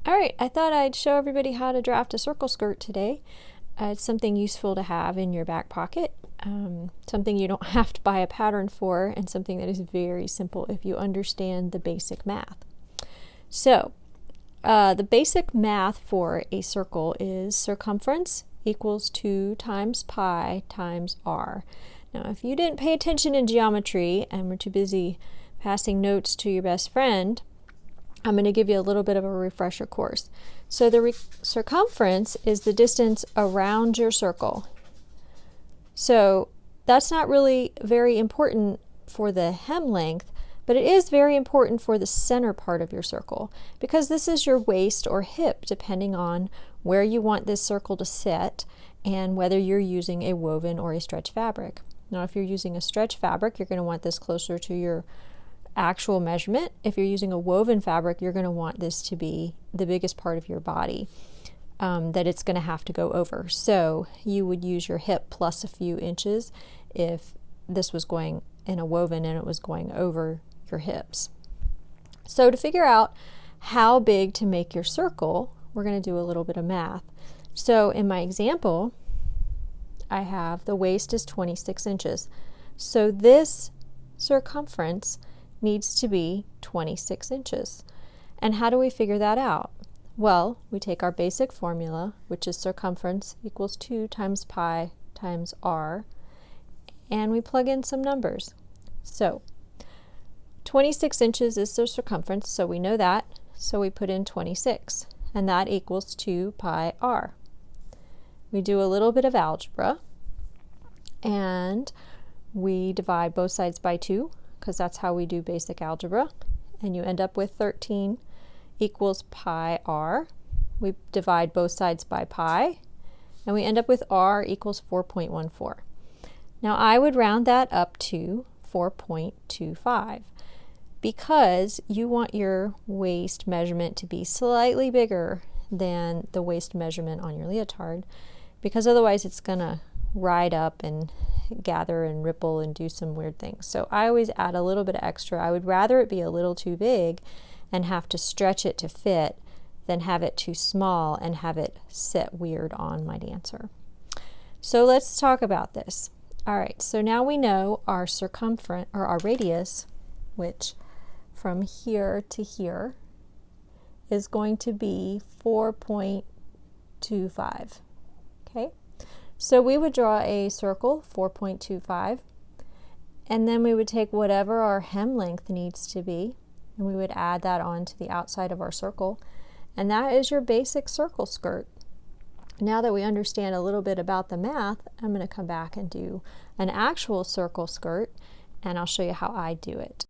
All right, I thought I'd show everybody how to draft a circle skirt today. It's something useful to have in your back pocket, something you don't have to buy a pattern for, and something that is very simple if you understand the basic math. So, the basic math for a circle is circumference equals 2 times pi times r. Now, if you didn't pay attention in geometry and were too busy passing notes to your best friend, I'm going to give you a little bit of a refresher course. So the circumference is the distance around your circle. So that's not really very important for the hem length, but it is very important for the center part of your circle, because this is your waist or hip, depending on where you want this circle to sit and whether you're using a woven or a stretch fabric. Now, if you're using a stretch fabric, you're going to want this closer to your actual measurement. If you're using a woven fabric, you're going to want this to be the biggest part of your body that it's going to have to go over. So you would use your hip plus a few inches if this was going in a woven and it was going over your hips. So to figure out how big to make your circle, we're going to do a little bit of math. So in my example, I have the waist is 26 inches. So this circumference needs to be 26 inches. And how do we figure that out? Well, we take our basic formula, which is circumference equals 2 times pi times r, and we plug in some numbers. So 26 inches is the circumference, so we know that. So we put in 26, and that equals 2 pi r. We do a little bit of algebra, and we divide both sides by 2, because that's how we do basic algebra, and you end up with 13 equals pi r. We divide both sides by pi, and we end up with r equals 4.14. Now I would round that up to 4.25 because you want your waist measurement to be slightly bigger than the waist measurement on your leotard, because otherwise it's gonna ride up and gather and ripple and do some weird things. So I always add a little bit of extra. I would rather it be a little too big and have to stretch it to fit than have it too small and have it sit weird on my dancer. So let's talk about this. All right, so now we know our circumference, or our radius, which from here to here is going to be 4.25. Okay? So we would draw a circle, 4.25, and then we would take whatever our hem length needs to be, and we would add that on to the outside of our circle, and that is your basic circle skirt. Now that we understand a little bit about the math, I'm going to come back and do an actual circle skirt, and I'll show you how I do it.